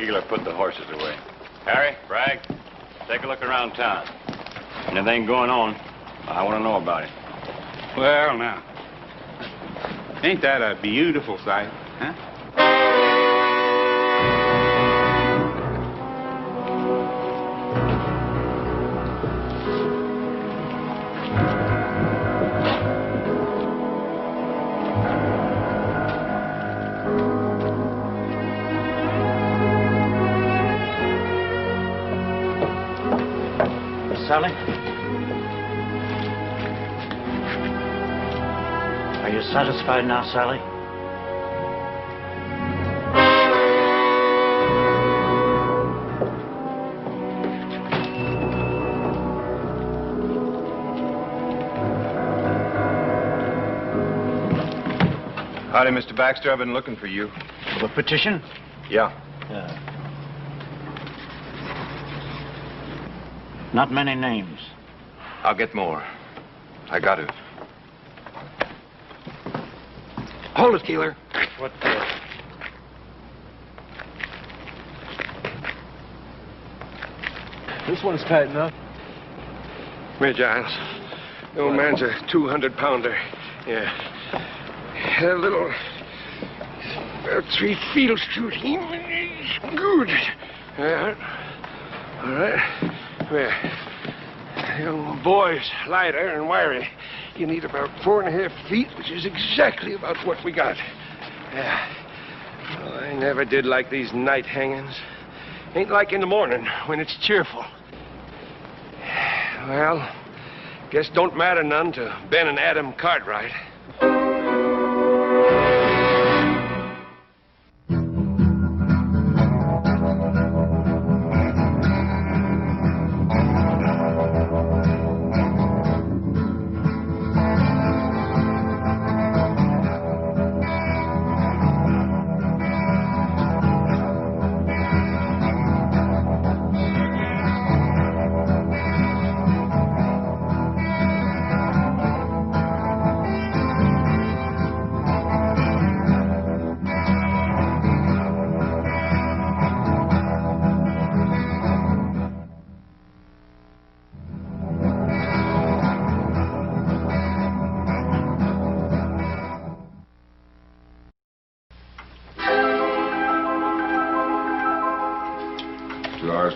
Keeler put the horses away. Harry, Bragg, take a look around town. Anything going on, I want to know about it. Well, now, ain't that a beautiful sight, huh? Sally? Are you satisfied now, Sally? Howdy, Mr. Baxter. I've been looking for you. The petition? Yeah. Not many names. I'll get more. I got to. Hold it, Keeler. What This one's tight enough. Here, Giles. The old man's a 200-pounder. Yeah. A little... About 3 feet will shoot him. He's good. Yeah. All right. Well, young boy's lighter and wiry. You need about 4.5 feet, which is exactly about what we got. Yeah. Well, I never did like these night hangings. Ain't like in the morning when it's cheerful. Well, guess don't matter none to Ben and Adam Cartwright.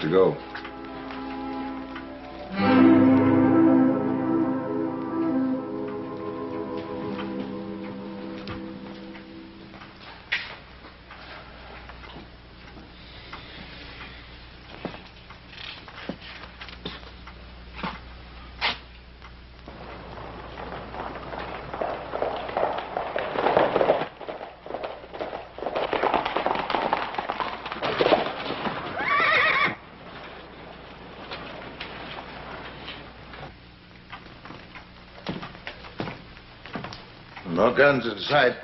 To go. No guns in sight.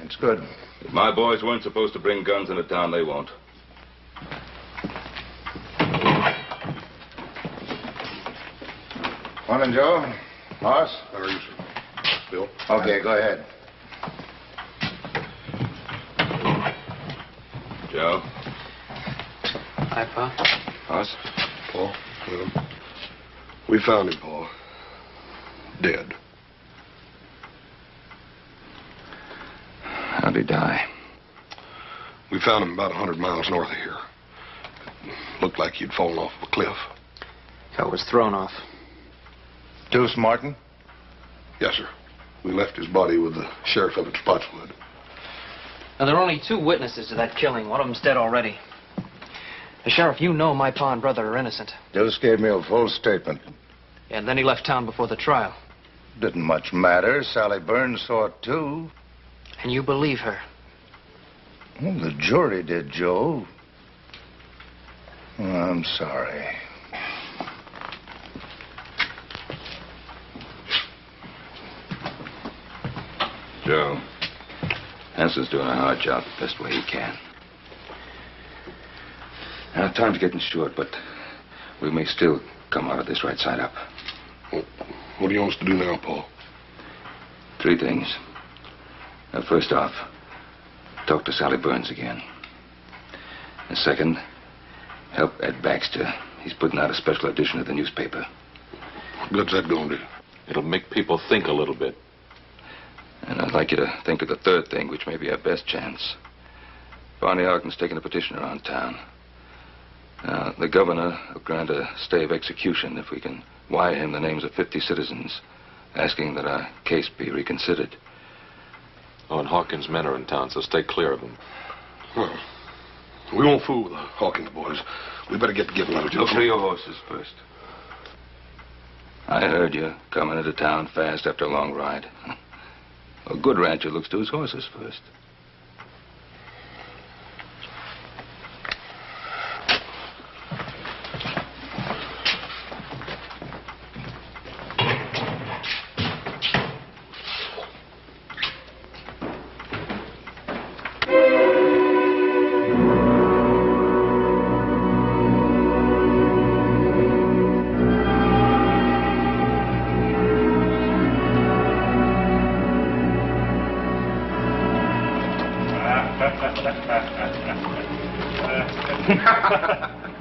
That's good. If my boys weren't supposed to bring guns into town, they won't. Morning, Joe. Hoss? How are you, sir? Bill? Okay, go ahead. Joe? Hi, Pa. Hoss? Paul? Well, we found him, Paul. Dead. How'd he die? We found him about 100 miles north of here. Looked like he'd fallen off a cliff. I was thrown off. Deuce Martin? Yes, sir. We left his body with the sheriff up at Spotswood. Now, there are only 2 witnesses to that killing. One of them's dead already. The sheriff, you know my pa and brother are innocent. Deuce gave me a full statement. And then he left town before the trial. Didn't much matter. Sally Burns saw it, too. And you believe her? Well, the jury did, Joe. Oh, I'm sorry. Joe, Hanson's doing a hard job the best way he can. Now, time's getting short, but we may still come out of this right side up. Well, what do you want us to do now, Paul? 3 things. Now, first off, talk to Sally Burns again. And second, help Ed Baxter. He's putting out a special edition of the newspaper. What's that going to do? It'll make people think a little bit. And I'd like you to think of the third thing, which may be our best chance. Barney Ogden's taking a petition around town. The governor will grant a stay of execution if we can wire him the names of 50 citizens, asking that our case be reconsidered. Oh, and Hawkins' men are in town, so stay clear of them. Well, we won't fool the Hawkins boys. We better get together, Joe. Look for your horses first. I heard you coming into town fast after a long ride. A good rancher looks to his horses first.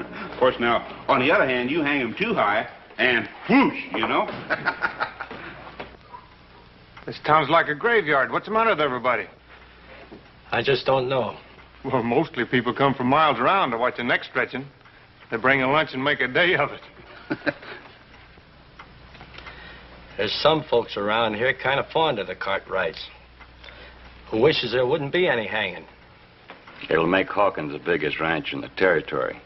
Of course, now, on the other hand, you hang him too high, and whoosh, you know? This town's like a graveyard. What's the matter with everybody? I just don't know. Well, mostly people come from miles around to watch the neck stretching. They bring a lunch and make a day of it. There's some folks around here kind of fond of the Cartwrights, who wishes there wouldn't be any hanging. It'll make Hawkins the biggest ranch in the territory.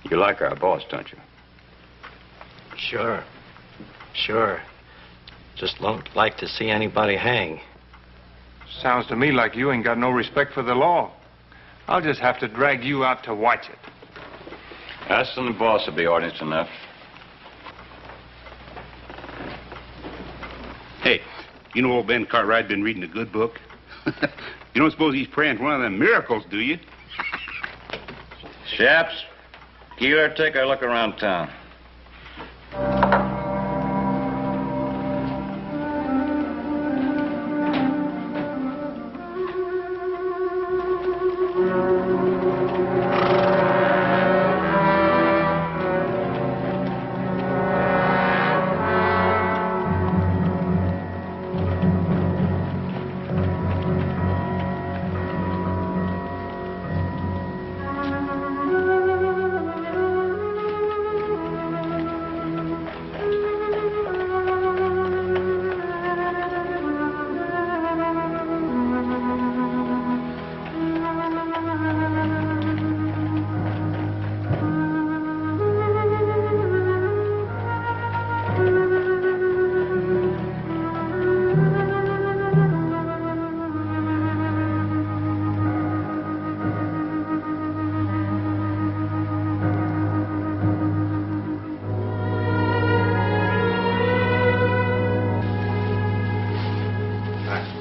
You like our boss, don't you? Sure. Sure. Just don't like to see anybody hang. Sounds to me like you ain't got no respect for the law. I'll just have to drag you out to watch it. Us and the boss will be audience enough. Hey, you know old Ben Cartwright been reading a good book? You don't suppose he's praying for one of them miracles, do you? Chaps, Keeler, take a look around town.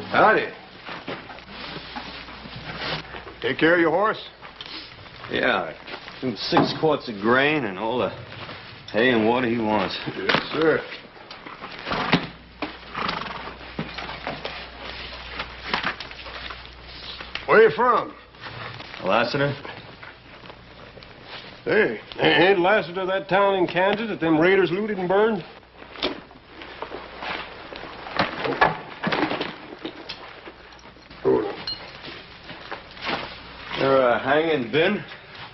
Howdy. Take care of your horse? Yeah, 6 quarts of grain and all the hay and water he wants. Yes, sir. Where you from? Lassiter? Hey, ain't Lassiter that town in Kansas that them raiders looted and burned? They're hanging Ben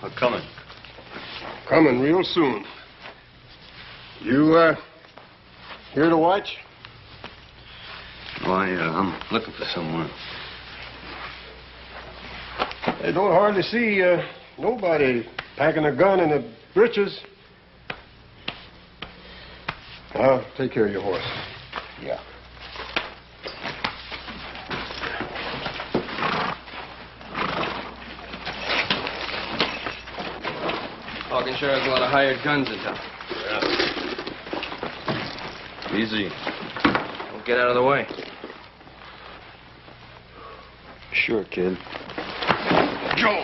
or coming? Coming real soon. You, here to watch? Why, I'm looking for someone. I don't hardly see, nobody packing a gun in the breeches. I'll take care of your horse. Yeah. Hawkins sure has a lot of hired guns in town. Yeah. Easy. Don't get out of the way. Sure, kid. Joe.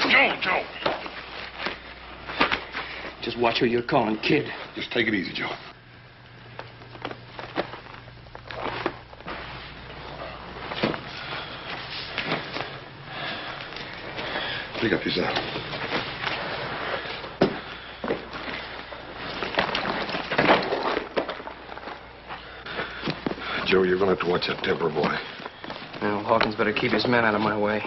Just watch who you're calling, kid. Just take it easy, Joe. Pick up yourself. Joe, you're going to have to watch that temper, boy. Well, Hawkins better keep his men out of my way.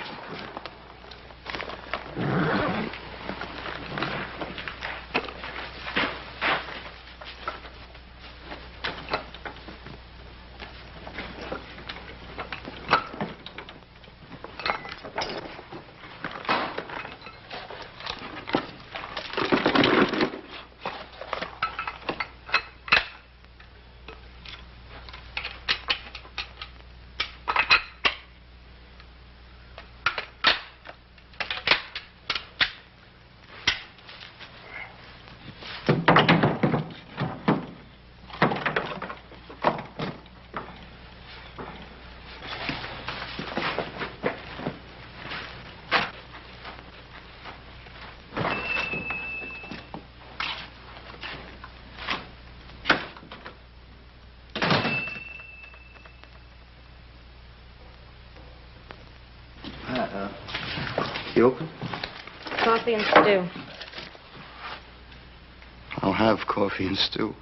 You open? Coffee and stew. I'll have coffee and stew.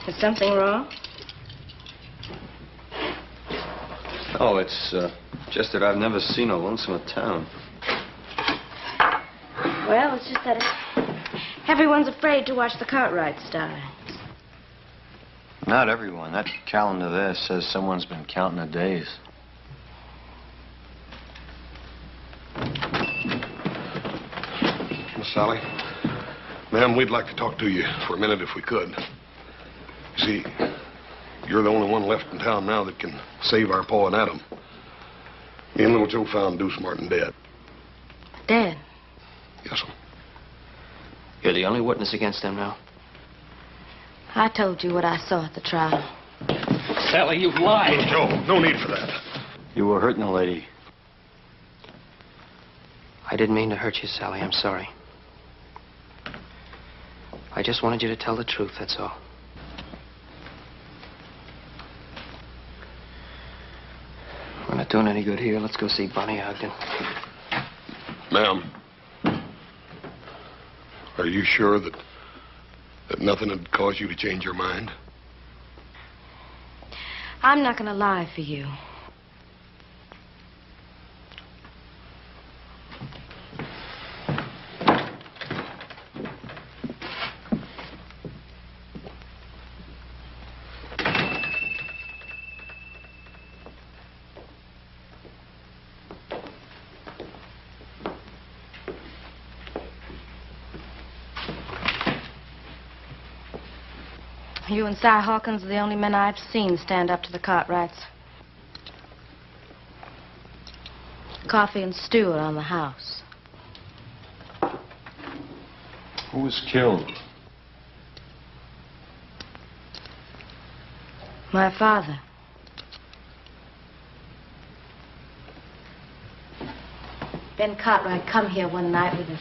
Is something wrong? Oh, it's just that I've never seen a lonesome town. Well, it's just that everyone's afraid to watch the Cartwrights die. Not everyone. That calendar there says someone's been counting the days. Miss Sally, ma'am, we'd like to talk to you for a minute if we could. See, you're the only one left in town now that can save our Pa and Adam. Me and little Joe found Deuce Martin dead. Dead? Yes, sir. You're the only witness against them now. I told you what I saw at the trial. Sally, you've lied. Little Joe, no need for that. You were hurting a lady. I didn't mean to hurt you, Sally. I'm sorry. I just wanted you to tell the truth, that's all. We're not doing any good here. Let's go see Bonnie Ogden. Ma'am, are you sure that nothing had caused you to change your mind? I'm not going to lie for you. You and Si Hawkins are the only men I've seen stand up to the Cartwrights. Coffee and stew around the house. Who was killed? My father. Ben Cartwright come here one night with his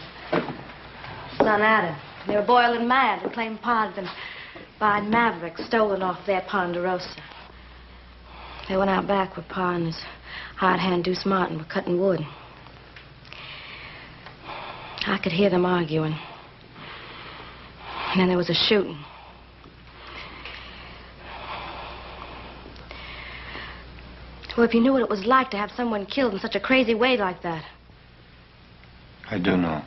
son Adam. They were boiling mad. They claimed Pa had been by Maverick, stolen off their Ponderosa. They went out back where Pa and his hard hand Deuce Martin were cutting wood. I could hear them arguing. And then there was a shooting. Well, if you knew what it was like to have someone killed in such a crazy way like that. I do know.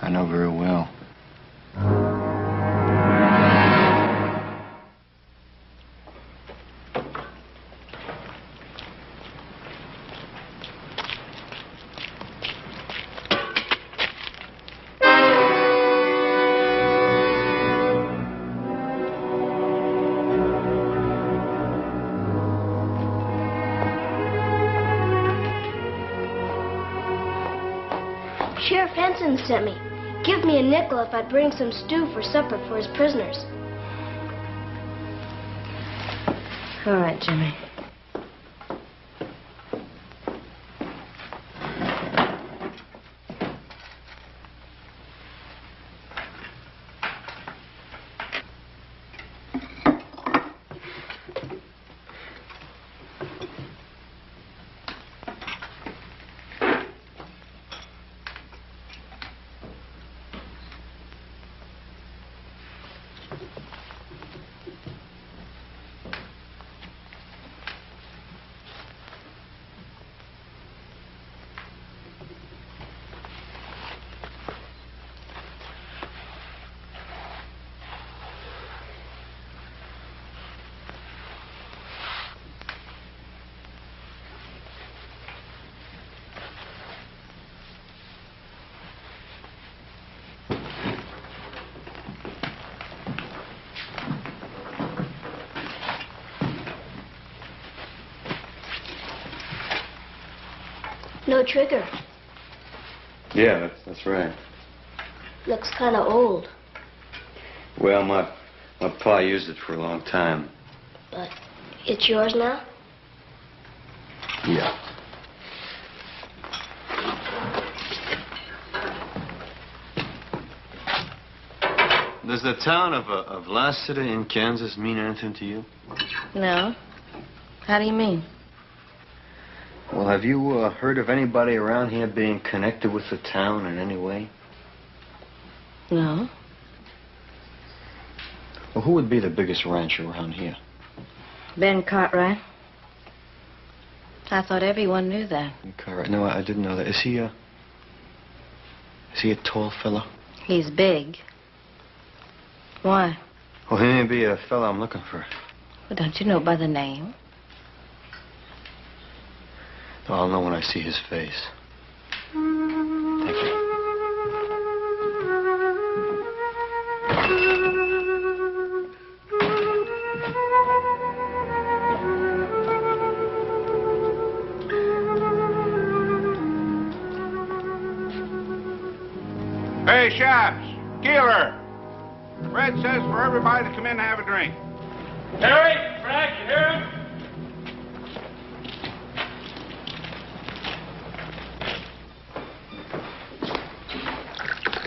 I know very well. Sheriff Henson sent me. Give me a nickel if I'd bring some stew for supper for his prisoners. All right, Jimmy. No trigger. Yeah, that's right. Looks kind of old. Well, my pa used it for a long time. But it's yours now? Yeah. Does the town of Lassiter in Kansas mean anything to you? No. How do you mean? Well, have you heard of anybody around here being connected with the town in any way? No. Well, who would be the biggest rancher around here? Ben Cartwright. I thought everyone knew that. Cartwright. No, I didn't know that. Is he a tall fellow? He's big. Why? Well, he may be a fellow I'm looking for. Well, don't you know by the name? I'll know when I see his face. Thank you. Hey, Shaps, Keeler. Red says for everybody to come in and have a drink. Harry, Frank, you hear him?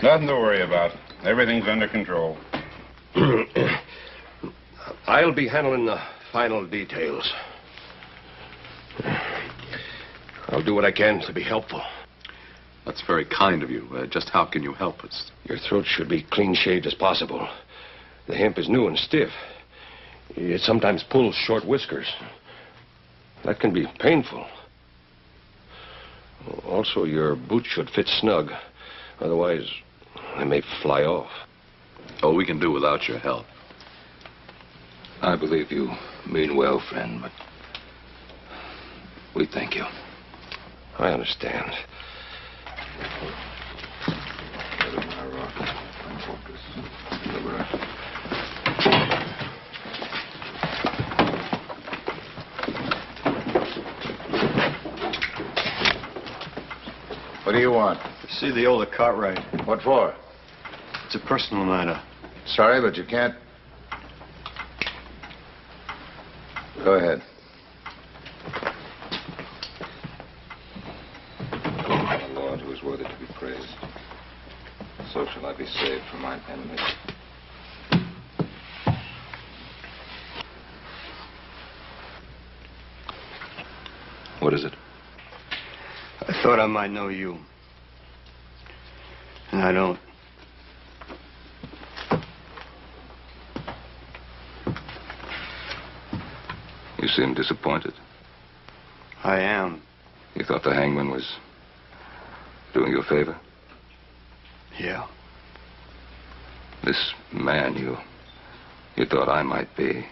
Nothing to worry about. Everything's under control. I'll be handling the final details. I'll do what I can to be helpful. That's very kind of you. Just how can you help us? Your throat should be clean shaved as possible. The hemp is new and stiff. It sometimes pulls short whiskers. That can be painful. Also, your boots should fit snug. Otherwise, they may fly off. Oh, we can do without your help. I believe you mean well, friend, but we thank you. I understand. What do you want? See the older Cartwright. What for? It's a personal matter. Sorry, but you can't. Go ahead. The Lord who is worthy to be praised. So shall I be saved from mine enemies. What is it? I thought I might know you. And I don't. You seem disappointed. I am. You thought the hangman was doing you a favor? Yeah. This man you thought I might be.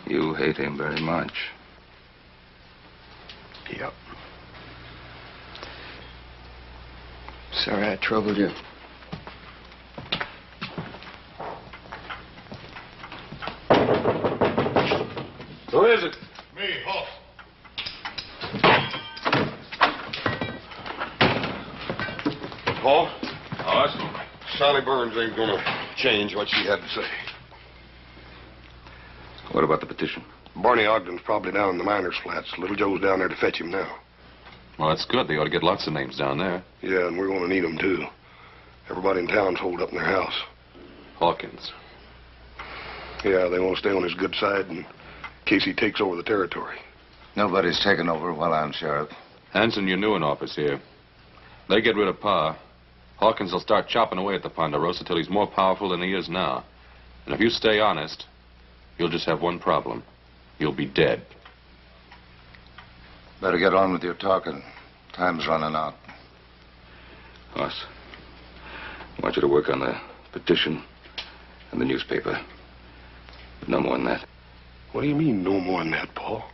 You hate him very much. Yep. Sorry I troubled you. Who is it? Me, Hoff. Paul. Awesome. Sally Burns ain't gonna change what she had to say. What about the petition? Barney Ogden's probably down in the miners' flats. Little Joe's down there to fetch him now. Well, that's good. They ought to get lots of names down there. Yeah, and we're gonna need them, too. Everybody in town's holed up in their house. Hawkins. Yeah, they want to stay on his good side in case he takes over the territory. Nobody's taken over while I'm sheriff. Hanson, you're new in office here. They get rid of Pa. Hawkins will start chopping away at the Ponderosa till he's more powerful than he is now. And if you stay honest, you'll just have one problem. You'll be dead. Better get on with your talking. Time's running out. Hoss, I want you to work on the petition and the newspaper. But no more than that. What do you mean, no more than that, Paul?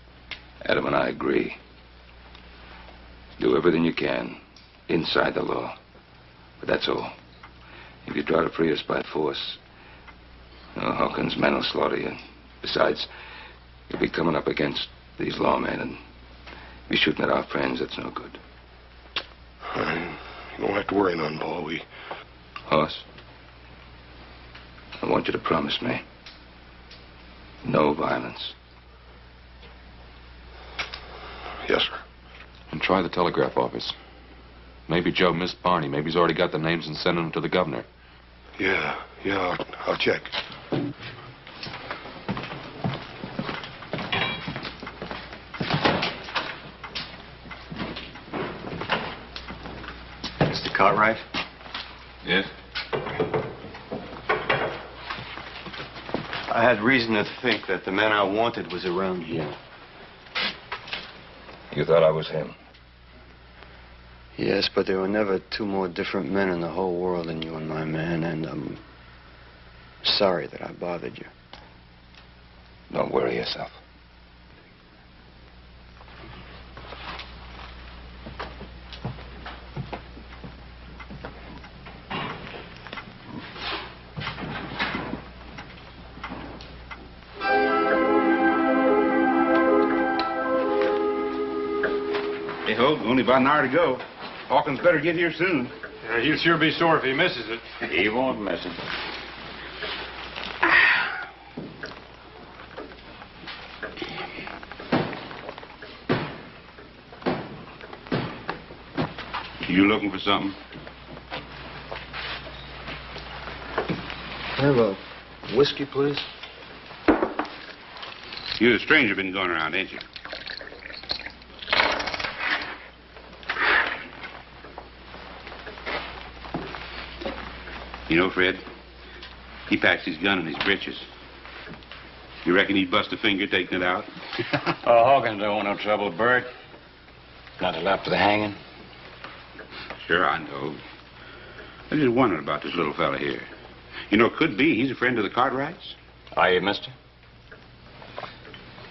Adam and I agree. Do everything you can inside the law. But that's all. If you try to free us by force, Hawkins' men will slaughter you. Besides, you'll be coming up against these lawmen and be shooting at our friends. That's no good. You don't have to worry none, Paul. Hoss, I want you to promise me no violence. Yes, sir. And try the telegraph office. Maybe Joe missed Barney. Maybe he's already got the names and sending them to the governor. Yeah, I'll check. Mr. Cartwright? Yes? I had reason to think that the man I wanted was around here. You thought I was him? Yes, but there were never two more different men in the whole world than you and my man, and I'm sorry that I bothered you. Don't worry yourself. Hey, Hope, only about an hour to go. Hawkins better get here soon. Yeah, he'll sure be sore if he misses it. He won't miss it. You looking for something? Have a whiskey, please? You're the stranger been going around, ain't you? You know, Fred, he packs his gun in his breeches. You reckon he'd bust a finger taking it out? Oh, Hawkins don't want no trouble, Bert. Not till after the hanging. Sure, I know. I just wondered about this little fella here. You know, it could be he's a friend of the Cartwrights. Are you, mister?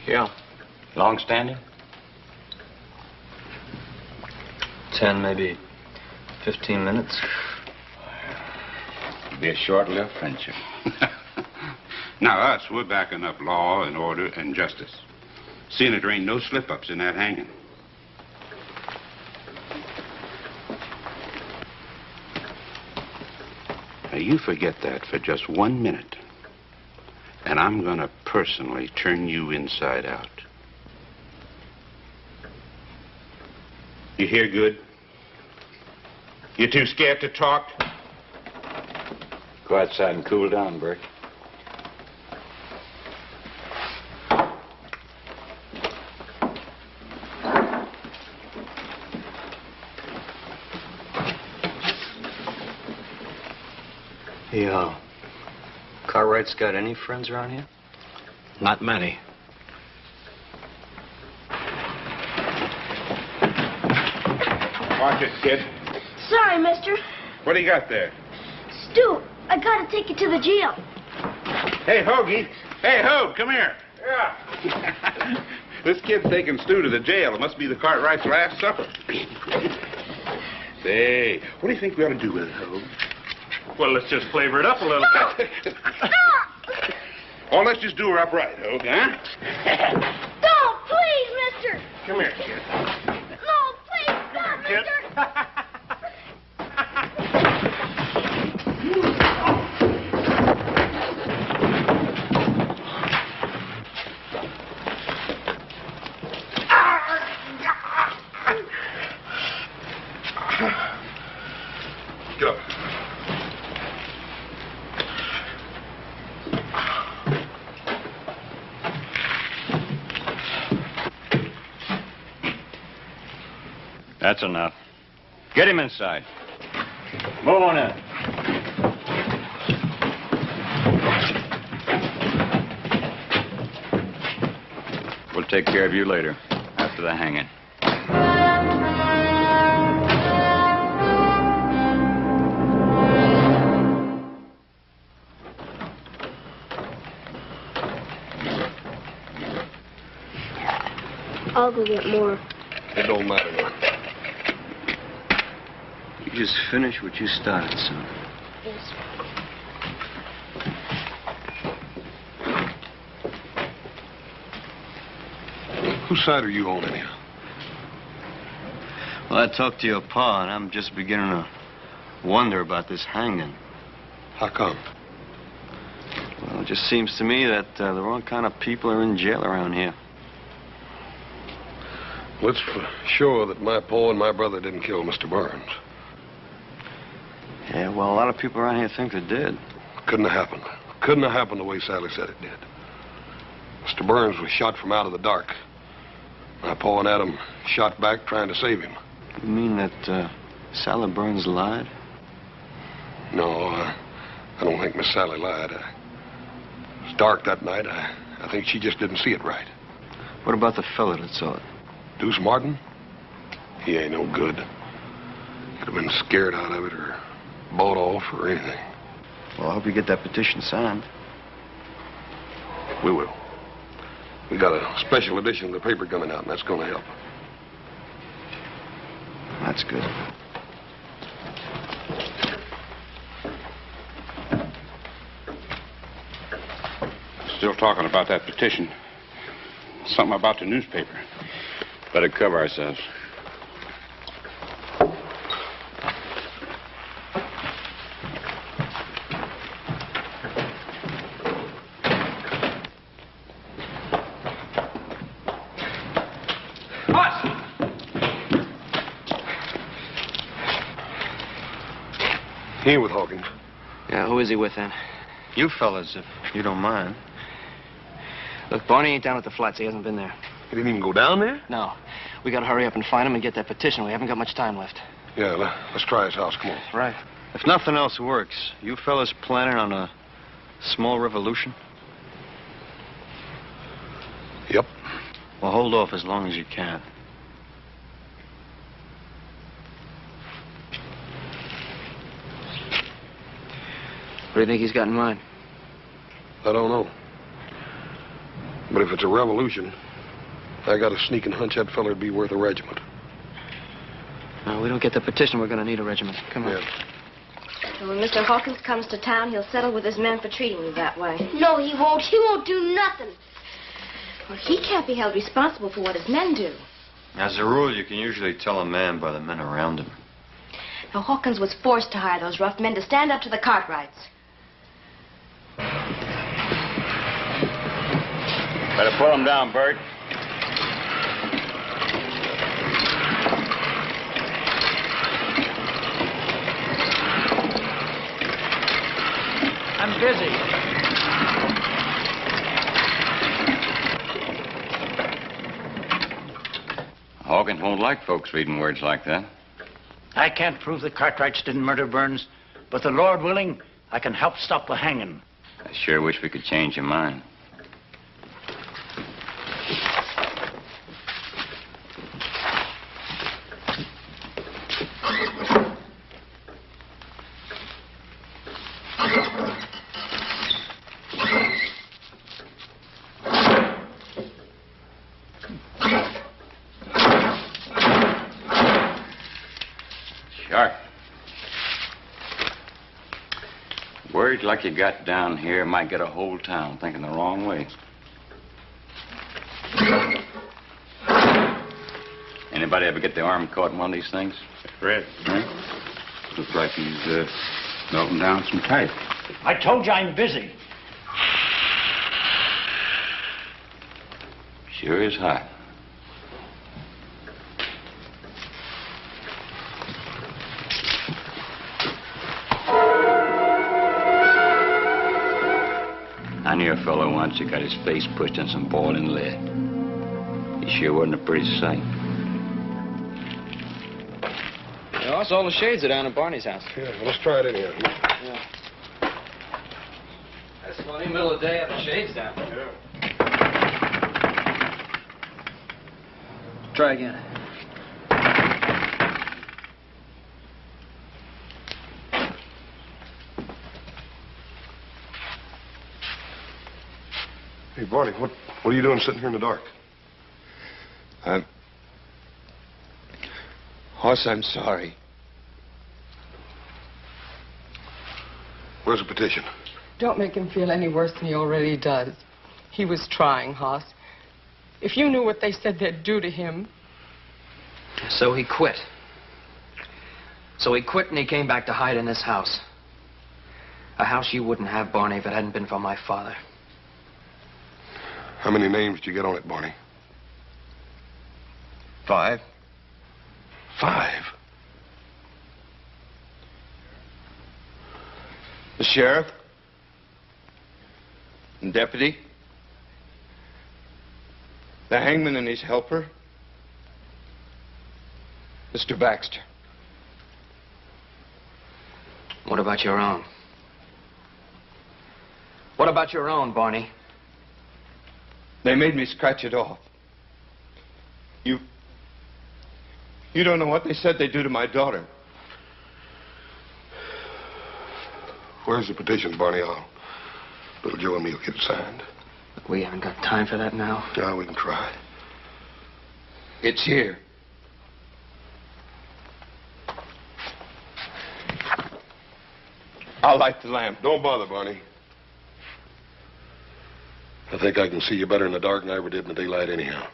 Yeah. Long standing? 10, maybe 15 minutes. It'll be a short-lived friendship. Now, us, we're backing up law and order and justice. Seeing that there ain't no slip-ups in that hanging. Now, you forget that for just 1 minute, and I'm going to personally turn you inside out. You hear good? You too scared to talk? Go outside and cool down, Bert. Hey, Cartwright's got any friends around here? Not many. Watch it, kid. Sorry, mister. What do you got there? Stu, I gotta take you to the jail. Hey, Hoagie. Hey, Hoag, come here. Yeah. This kid's taking Stu to the jail. It must be the Cartwright's last supper. Say, what do you think we ought to do with it, Hoag? Well, let's just flavor it up a little. Oh, let's just do her upright, Hoag, huh? Don't, please, mister. Come here, kid. No, please, don't, mister. Get up. That's enough. Get him inside. Move on in. We'll take care of you later, after the hanging. I'll go get more. It don't matter. You just finish what you started, son. Yes. Whose side are you on anyhow? Well, I talked to your pa, and I'm just beginning to wonder about this hanging. How come? Well, it just seems to me that the wrong kind of people are in jail around here. Well, it's for sure that my pa and my brother didn't kill Mr. Burns. Yeah, well, a lot of people around here think they did. Couldn't have happened. Couldn't have happened the way Sally said it did. Mr. Burns was shot from out of the dark. My pa and Adam shot back trying to save him. You mean that Sally Burns lied? No, I don't think Miss Sally lied. It was dark that night. I think she just didn't see it right. What about the fella that saw it? Deuce Martin? He ain't no good. Could have been scared out of it or bought off or anything. Well, I hope you get that petition signed. We will. We got a special edition of the paper coming out, and that's going to help. That's good. Still talking about that petition. Something about the newspaper. Better cover ourselves. He ain't with Hawkins. Yeah, who is he with then? You fellas, if you don't mind. Look, Barney ain't down at the flats. He hasn't been there. He didn't even go down there? No. We gotta hurry up and find him and get that petition. We haven't got much time left. Yeah, let's try his house. Come on. Right. If nothing else works, you fellas planning on a small revolution? Yep. Well, hold off as long as you can. What do you think he's got in mind? I don't know. But if it's a revolution, I got a sneaking hunch that feller'd be worth a regiment. No, we don't get the petition, we're gonna need a regiment. Come on. Yeah. And when Mr. Hawkins comes to town, he'll settle with his men for treating you that way. No, he won't. He won't do nothing. Well, he can't be held responsible for what his men do. As a rule, you can usually tell a man by the men around him. Now, Hawkins was forced to hire those rough men to stand up to the Cartwrights. Better pull him down, Bert. I'm busy. Hawkins won't like folks reading words like that. I can't prove the Cartwrights didn't murder Burns, but the Lord willing, I can help stop the hanging. I sure wish we could change your mind. Words like you got down here might get a whole town thinking the wrong way. Anybody ever get the arm caught in one of these things? Fred, looks like he's melting down some type. I told you I'm busy. Sure is hot. here a fellow once that got his face pushed in some boiling lead. He sure wasn't a pretty sight. You know, all the shades are down at Barney's house. Yeah, well, let's try it anyhow. Yeah. That's funny, middle of the day, have the shades down. Yeah. Try again. Hey, Barney, what are you doing sitting here in the dark? Hoss, I'm sorry. Where's the petition? Don't make him feel any worse than he already does. He was trying, Hoss. If you knew what they said they'd do to him. So he quit. So he quit and he came back to hide in this house. A house you wouldn't have, Barney, if it hadn't been for my father. How many names did you get on it, Barney? 5. 5? The sheriff. And deputy. The hangman and his helper. Mr. Baxter. What about your own? What about your own, Barney? They made me scratch it off. You don't know what they said they'd do to my daughter. Where's the petition, Barney? Little Joe and me will get it signed. We haven't got time for that now. Yeah, we can try. It's here. I'll light the lamp. Don't bother, Barney. I think I can see you better in the dark than I ever did in the daylight anyhow.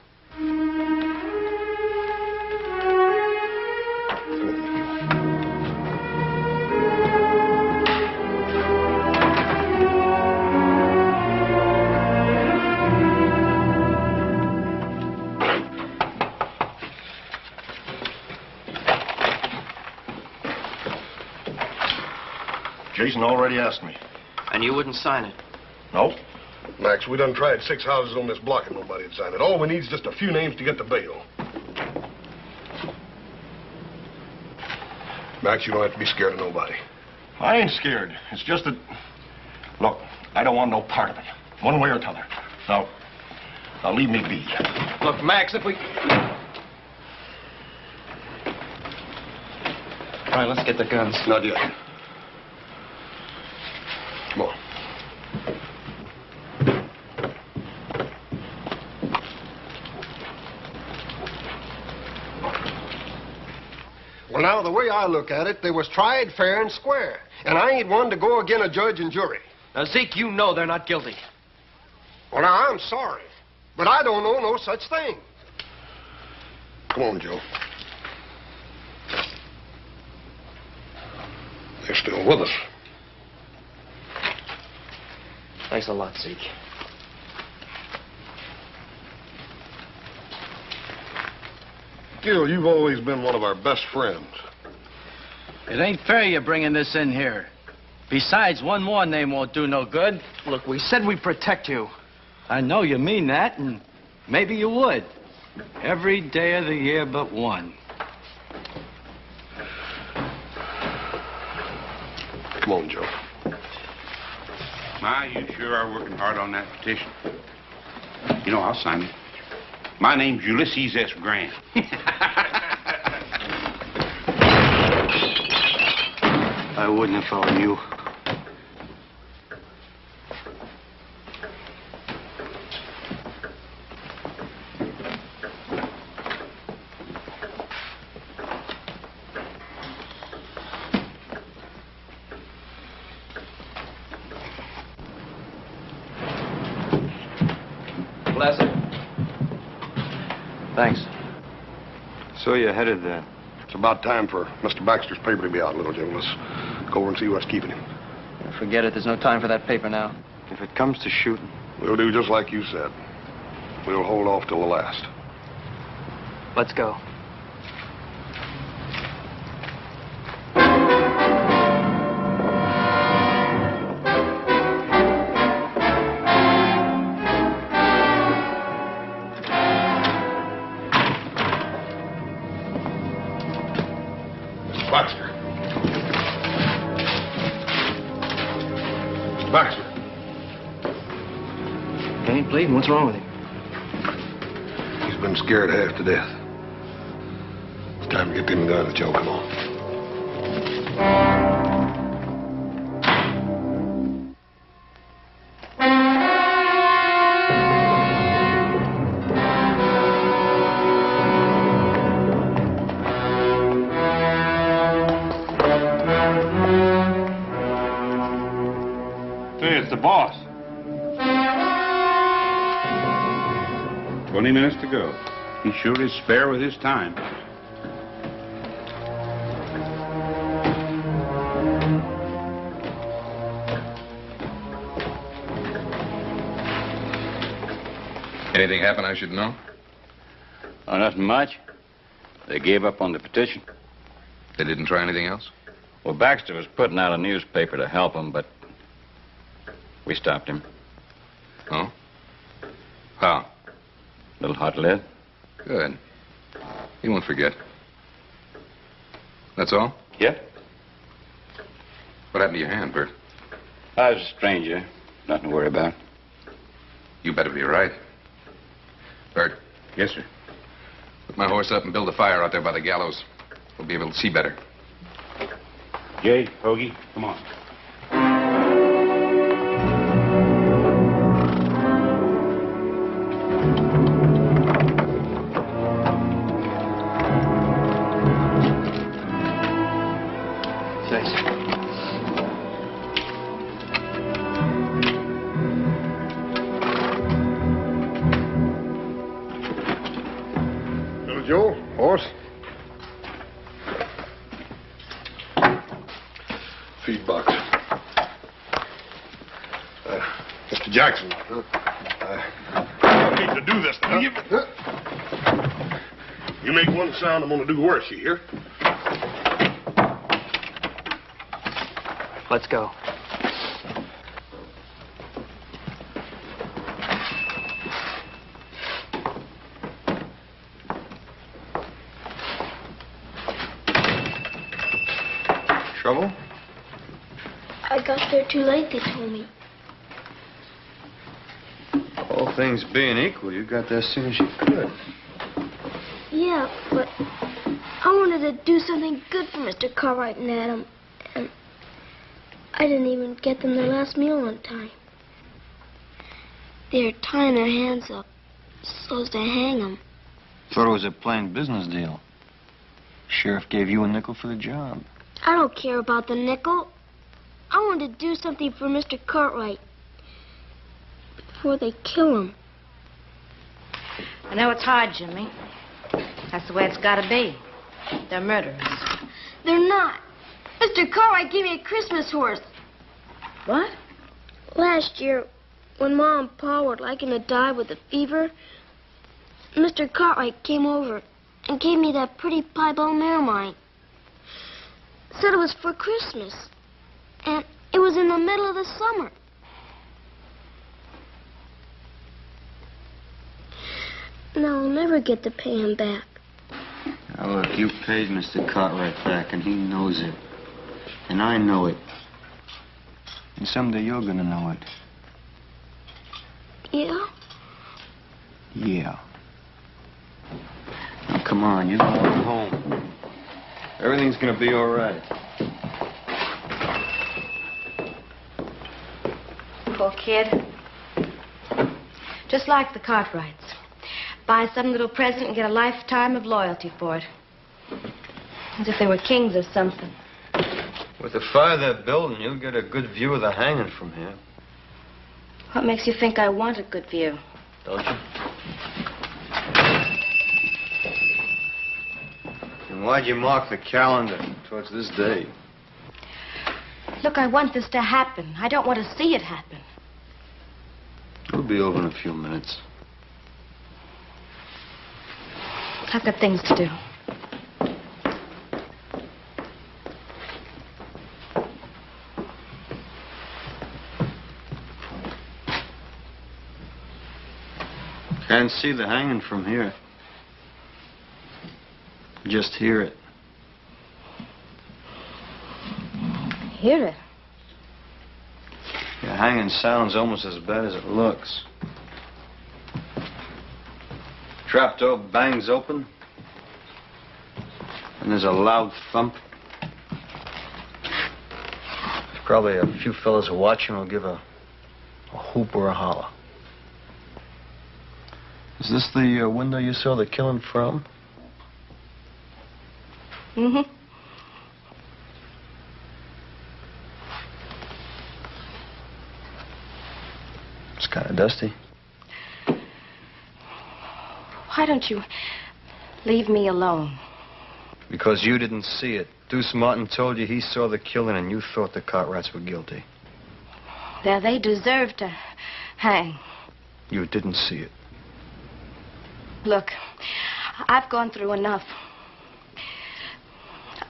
Jason already asked me. And you wouldn't sign it? Nope. Max, we done tried 6 houses on this block and nobody had signed it. All we need is just a few names to get the bail. Max, you don't have to be scared of nobody. I ain't scared. It's just that... Look, I don't want no part of it. One way or t'other. Now leave me be. Look, Max, if we... All right, let's get the guns. Not yet. Come on. Well, now, the way I look at it, they was tried fair and square. And I ain't one to go agin a judge and jury. Now, Zeke, you know they're not guilty. Well, now, I'm sorry. But I don't know no such thing. Come on, Joe. They're still with us. Thanks a lot, Zeke. Gil, you've always been one of our best friends. It ain't fair you bringing this in here. Besides, one more name won't do no good. Look, we said we'd protect you. I know you mean that, and maybe you would. Every day of the year but one. Come on, Joe. Ma, you sure are working hard on that petition. You know, I'll sign it. My name's Ulysses S. Grant. I wouldn't if I were you. Bless it. Thanks. So you're headed there. It's about time for Mr. Baxter's paper to be out, little Joe. Let's go over and see what's keeping him. Forget it. There's no time for that paper now. If it comes to shooting. We'll do just like you said. We'll hold off till the last. Let's go. Baxter. He ain't bleeding. What's wrong with him? He's been scared half to death. It's time to get them guns, Joe. Come on. Say, it's the boss. 20 minutes to go. He sure is spare with his time. Anything happen I should know? Oh, nothing much. They gave up on the petition. They didn't try anything else? Well, Baxter was putting out a newspaper to help him, but we stopped him. Oh? How? Little hot lead. Good. He won't forget. That's all? Yep. What happened to your hand, Bert? I was a stranger. Nothing to worry about. You better be right. Bert. Yes, sir. Put my horse up and build a fire out there by the gallows. We'll be able to see better. Jay, Hoagie, come on. Little Joe, horse. Feed box. Mr. Jackson. I hate to do this to you. You make one sound, I'm going to do worse, you hear? Let's go. Trouble? I got there too late, they told me. All things being equal, you got there as soon as you could. Yeah, but I wanted to do something good for Mr. Cartwright and Adam, and I didn't even get them their last meal on time. They're tying their hands up so as to hang them. Thought it was a plain business deal. Sheriff gave you a nickel for the job. I don't care about the nickel. I want to do something for Mr. Cartwright before they kill him. I know it's hard, Jimmy. That's the way it's got to be. They're murderers. They're not. Mr. Cartwright gave me a Christmas horse. What? Last year, when Mom and Pa were liking to die with a fever, Mr. Cartwright came over and gave me that pretty piebald mare of mine. Said it was for Christmas. And it was in the middle of the summer. Now I'll never get to pay him back. Now, look, you paid Mr. Cartwright back, and he knows it. And I know it. And someday you're gonna know it. Yeah? Yeah. Now, come on, you're going home. Everything's gonna be all right. Poor kid. Just like the Cartwrights. Buy some little present and get a lifetime of loyalty for it. As if they were kings or something. With the fire they're building, you'll get a good view of the hanging from here. What makes you think I want a good view? Don't you? And why'd you mark the calendar towards this day? Look, I want this to happen. I don't want to see it happen. It'll be over in a few minutes. I've got things to do. Can't see the hanging from here. Just hear it. Hear it? Your hanging sounds almost as bad as it looks. Trapdoor bangs open, and there's a loud thump. Probably a few fellas who watch him will give a whoop or a holler. Is this the window you saw the killing from? Mm-hmm. It's kind of dusty. Why don't you leave me alone? Because you didn't see it. Deuce Martin told you he saw the killing and you thought the Cartwrights were guilty. Now, they deserve to hang. You didn't see it. Look, I've gone through enough.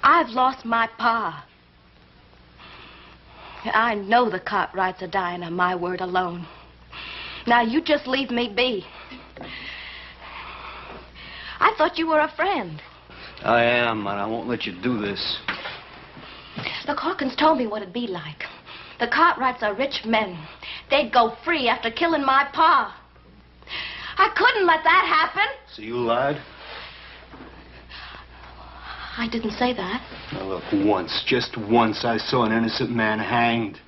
I've lost my pa. I know the Cartwrights are dying on my word alone. Now, you just leave me be. I thought you were a friend. I am, and I won't let you do this. Look, Hawkins told me what it'd be like. The Cartwrights are rich men. They'd go free after killing my pa. I couldn't let that happen. So you lied? I didn't say that. Now look, once, just once, I saw an innocent man hanged.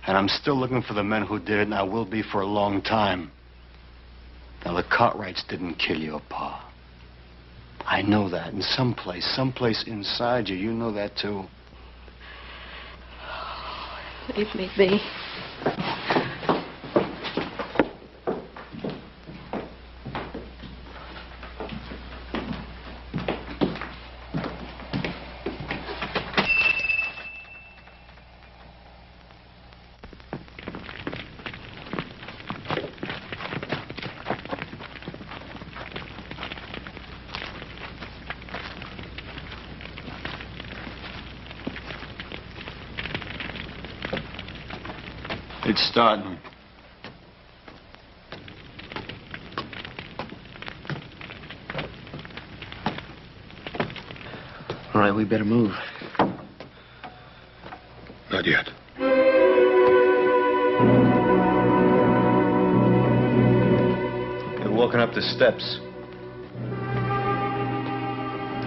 And I'm still looking for the men who did it, and I will be for a long time. Now, the Cartwrights didn't kill your pa. I know that. And someplace inside you, you know that too. Leave me be. It's starting. All right, we better move. Not yet. They're walking up the steps.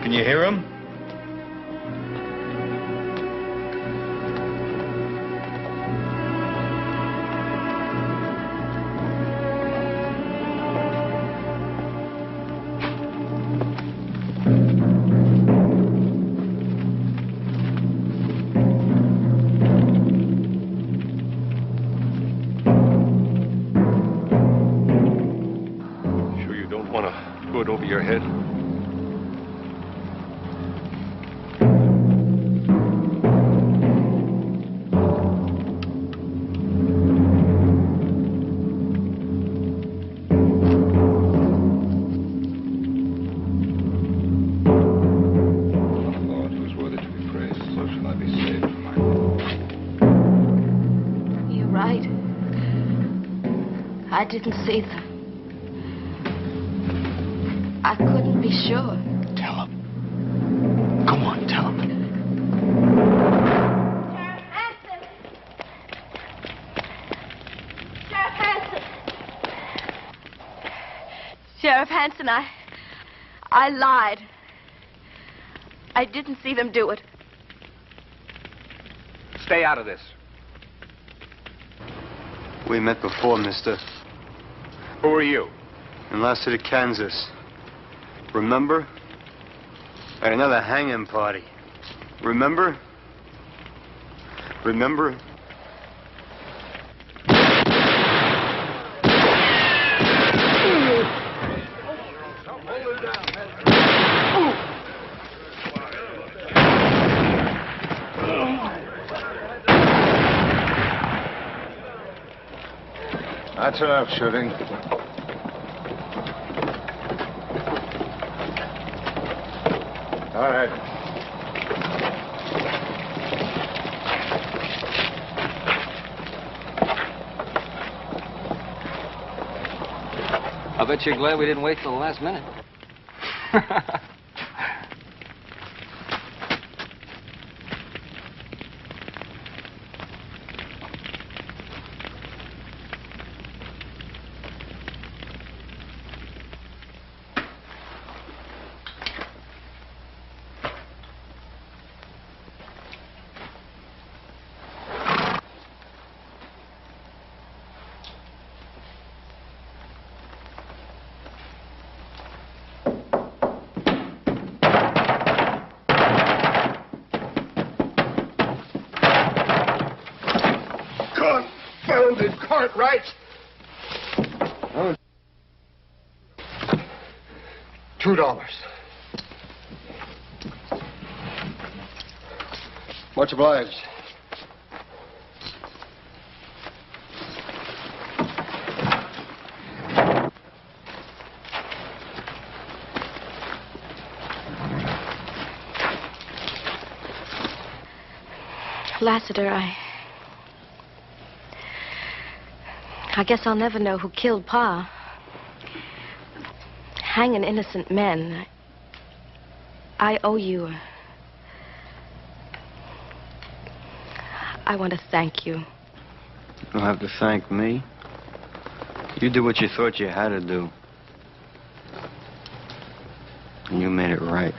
Can you hear them? Over your head? Lord, who's worthy to be praised, so shall I be saved from my You're right. I didn't see them. I couldn't be sure. Tell him. Come on, tell him. Sheriff Hanson! Sheriff Hanson, I lied. I didn't see them do it. Stay out of this. We met before, mister. Who are you? In Last City, Kansas. Remember? At another hanging party. Remember? Remember? That's enough shooting. All right. I bet you're glad we didn't wait till the last minute. Confounded Cartwrights! Oh. $2. Much obliged. Lassiter, I guess I'll never know who killed Pa. Hanging innocent men. I owe you. I want to thank you. You don't have to thank me. You did what you thought you had to do. And you made it right.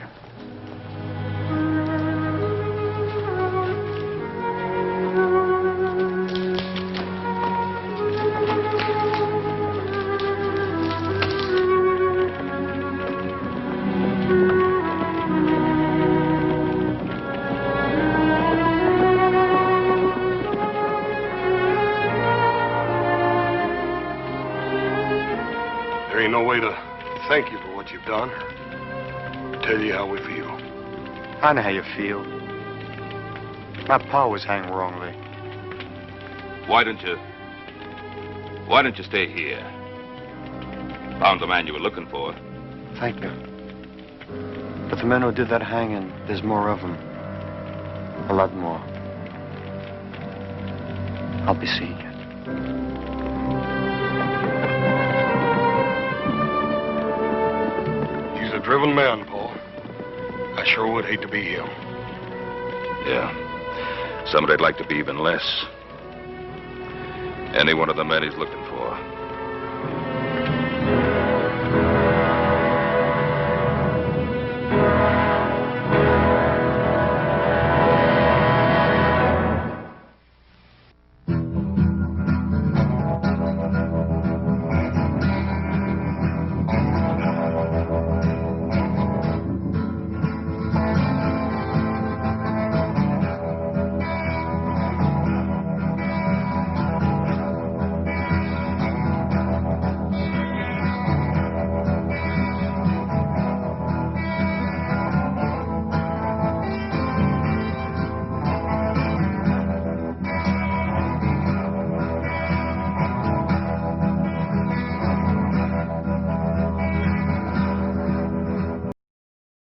There ain't no way to thank you for what you've done or tell you how we feel. I know how you feel. My pa was hanged wrongly. Why don't you stay here? Found the man you were looking for. Thank you. But the men who did that hanging, there's more of them. A lot more. I'll be seeing you. He's a driven man, Paul. I sure would hate to be him. Yeah. Somebody'd like to be even less. Any one of the men he's looking for.